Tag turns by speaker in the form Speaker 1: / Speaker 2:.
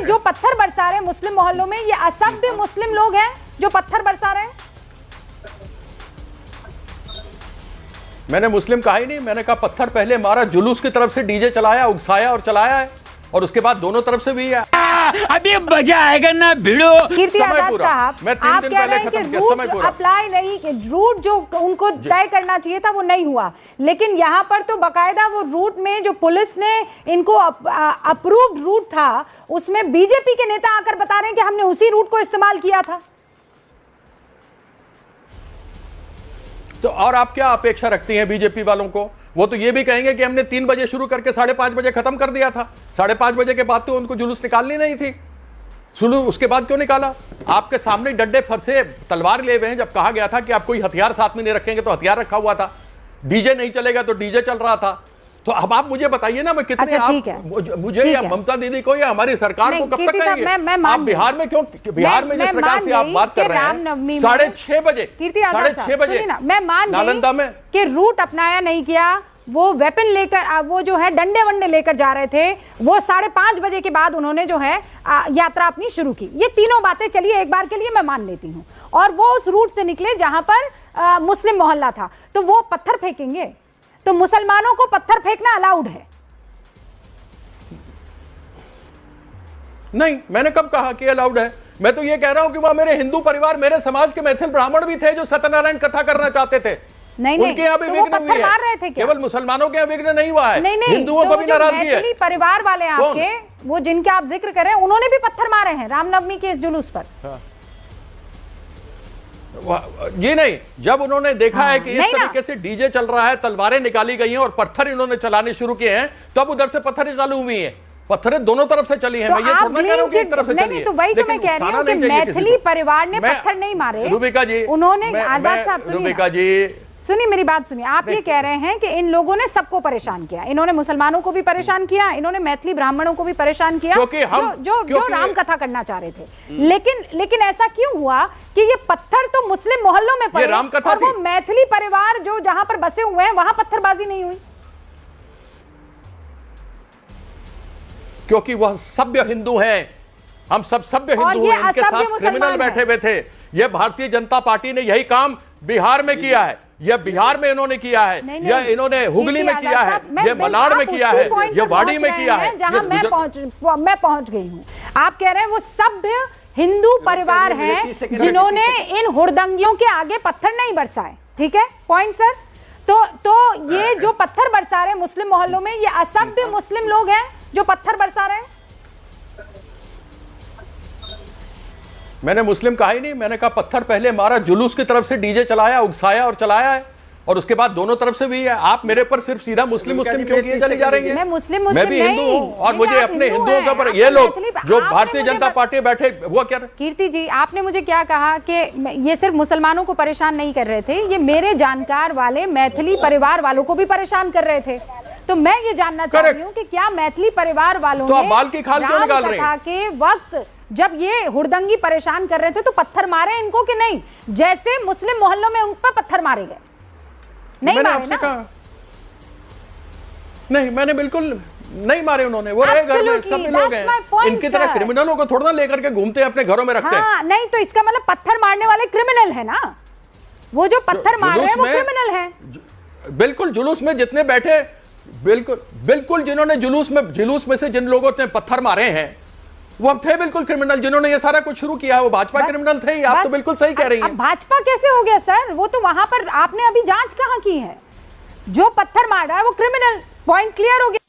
Speaker 1: जो पत्थर बरसा रहे हैं मुस्लिम मोहल्लों में, ये असभ्य मुस्लिम लोग हैं जो पत्थर बरसा रहे हैं?
Speaker 2: मैंने मुस्लिम कहा ही नहीं, मैंने कहा पत्थर पहले मारा, जुलूस की तरफ से डीजे चलाया, उकसाया और चलाया है, और उसके बाद दोनों तरफ से भी है।
Speaker 3: अभी मजा आएगा ना भिड़ो।
Speaker 1: कीर्ति आजाद साहब,
Speaker 2: मैं 3
Speaker 1: आप
Speaker 2: दिन
Speaker 1: कह रहे
Speaker 2: पहले
Speaker 1: हैं कि
Speaker 2: खत्म किया, समय
Speaker 1: रूट
Speaker 2: पूरा।
Speaker 1: अप्लाई नहीं, रूट जो उनको तय करना चाहिए था वो नहीं हुआ, लेकिन यहाँ पर तो बकायदा वो रूट में जो पुलिस ने इनको अप्रूव्ड रूट था, उसमें बीजेपी के नेता आकर बता रहे हैं कि हमने उसी रूट को इस्तेमाल किया था।
Speaker 2: तो और आप क्या अपेक्षा रखती हैं बीजेपी वालों को? वो तो ये भी कहेंगे कि हमने 3 बजे शुरू करके 5:30 बजे खत्म कर दिया था। 5:30 बजे के बाद तो उनको जुलूस निकालनी नहीं थी, सुनो उसके बाद क्यों निकाला? आपके सामने डंडे फरसे तलवार ले हुए हैं। जब कहा गया था कि आप कोई हथियार साथ में नहीं रखेंगे तो हथियार रखा हुआ था, डीजे नहीं चलेगा तो डीजे चल रहा था। तो अब आप मुझे बताइए ना, मैं कितने
Speaker 1: अच्छा, ठीक है,
Speaker 2: मुझे या ममता दीदी को या हमारी सरकार को कब तक कहेंगे? आप बिहार में क्यों, बिहार में जिस प्रकार से आप बात कर रहे हैं 6:30 बजे, 6:30 बजे
Speaker 1: मैं मान
Speaker 2: नालंदा में
Speaker 1: कि रूट अपनाया नहीं किया, वो वेपन लेकर, वो जो है डंडे वंडे लेकर जा रहे थे, वो 5:30 बजे के बाद उन्होंने जो है यात्रा अपनी शुरू की। ये तीनों बातें चलिए एक बार के लिए मैं मान लेती हूँ, और वो उस रूट से निकले जहां पर मुस्लिम मोहल्ला था, तो वो पत्थर फेंकेंगे? तो मुसलमानों को पत्थर फेंकना अलाउड है?
Speaker 2: नहीं, मैंने कब कहा कि अलाउड है? मैं तो ये कह रहा हूं कि वहां मेरे हिंदू परिवार, मेरे समाज के मैथिल ब्राह्मण भी थे जो सत्यनारायण कथा करना चाहते थे।
Speaker 1: नहीं,
Speaker 2: उनके यहाँ भी
Speaker 1: तो
Speaker 2: विघ्न हुई
Speaker 1: मार रहे थे
Speaker 2: है,
Speaker 1: क्या?
Speaker 2: केवल मुसलमानों के यहाँ विघ्न नहीं हुआ है,
Speaker 1: नहीं,
Speaker 2: हिंदुओं को भी नाराजगी है।
Speaker 1: मैथिली परिवार वाले आपके, वो जिनके आप जिक्र कर रहे हैं, उन्होंने भी पत्थर मारे हैं रामनवमी के इस जुलूस पर।
Speaker 2: हाँ। जी नहीं, जब उन्होंने देखा है कि इस तरीके से डीजे चल रहा है, तलवारें निकाली गई हैं और पत्थर इन्होंने चलाने शुरू किए हैं, तब उधर से पत्थरें चालू हुई हैं। पत्थरें दोनों तरफ से चली हैं।
Speaker 1: तो
Speaker 2: मैं ये थोड़ा कह रहा हूं कि एक तरफ से चली है।
Speaker 1: तो वही तो मैं कह रही हूं कि मैथिली परिवार ने पत्थर नहीं मारे।
Speaker 2: रूबिका जी,
Speaker 1: उन्होंने, आजाद साहब सुनिए,
Speaker 2: रूबिका जी
Speaker 1: सुनिए मेरी बात सुनिए, आप ये कह रहे हैं कि इन लोगों ने सबको परेशान किया, इन्होंने मुसलमानों को भी परेशान किया, इन्होंने मैथिली ब्राह्मणों को भी परेशान किया, जो राम कथा करना चाह रहे थे। लेकिन ऐसा क्यों हुआ कि ये पत्थर तो मुस्लिम मोहल्लों में पड़े और वो मैथिली परिवार जो जहां पर बसे हुए हैं वहां पत्थरबाजी नहीं हुई?
Speaker 2: क्योंकि वह सभ्य हिंदू हैं, हम सब सभ्य हिंदू हैं। इनके साथ क्रिमिनल बैठे हुए थे। यह भारतीय जनता पार्टी ने यही काम बिहार में किया है, यह बिहार में इन्होंने किया है, यह इन्होंने हुगली में किया है, यह मलाड में किया है, यह वाड़ी में किया है,
Speaker 1: जहां मैं पहुंच गई हूं। आप कह रहे हैं वो सभ्य हिंदू परिवार हैं जिन्होंने इन हुड़दंगियों के आगे पत्थर नहीं बरसाए। ठीक है पॉइंट सर। तो ये जो पत्थर बरसा रहे हैं मुस्लिम मोहल्लों में, ये असभ्य मुस्लिम लोग हैं जो पत्थर बरसा रहे हैं?
Speaker 2: मैंने मुस्लिम कहा ही नहीं, मैंने कहा पत्थर पहले मारा, जुलूस की तरफ से डीजे चलाया, उकसाया और चलाया है, और उसके बाद दोनों तरफ से भी है। आप मेरे पर सिर्फ सीधा मुस्लिम क्यों किए चली जा रही है? मैं भी हिंदू हूँ और मुझे अपने हिंदुओं के ऊपर ये लोग जो भारतीय जनता पार्टी बैठे वो क्या?
Speaker 1: कीर्ति जी, आपने मुझे क्या कहा कि ये सिर्फ मुसलमानों को परेशान नहीं कर रहे थे, ये मेरे जानकार वाले मैथिली परिवार वालों को भी परेशान कर रहे थे। तो मैं ये जानना चाह रही हूँ कि क्या मैथिली परिवार वालों ने
Speaker 2: बाल की खाल क्यों निकाल रहे हैं?
Speaker 1: के वक्त जब ये हुड़दंगी परेशान कर रहे थे तो पत्थर मारे इनको कि नहीं, जैसे मुस्लिम मोहल्लों में उन पर पत्थर मारे गए? नहीं मारे ना? नहीं, मैंने बिल्कुल नहीं मारे उन्होंने। वो रहे घर में, सब लोग हैं। इनकी तरह क्रिमिनलों को थोड़ा ना लेकर के घूमते हैं, अपने घरों में रखते हैं। नहीं तो इसका मतलब पत्थर मारने वाले क्रिमिनल है ना? वो जो पत्थर मार रहे हैं वो क्रिमिनल है।
Speaker 2: बिल्कुल, जुलूस में जितने बैठे, बिल्कुल जिन्होंने जुलूस में से जिन लोगों ने पत्थर मारे हैं वो अब थे बिल्कुल क्रिमिनल। जिन्होंने ये सारा कुछ शुरू किया है वो भाजपा क्रिमिनल थे। आप तो बिल्कुल सही कह रही हैं।
Speaker 1: अब भाजपा कैसे हो गया सर? वो तो वहां पर आपने अभी जांच कहां की है? जो पत्थर मार रहा है वो क्रिमिनल। पॉइंट क्लियर हो गया।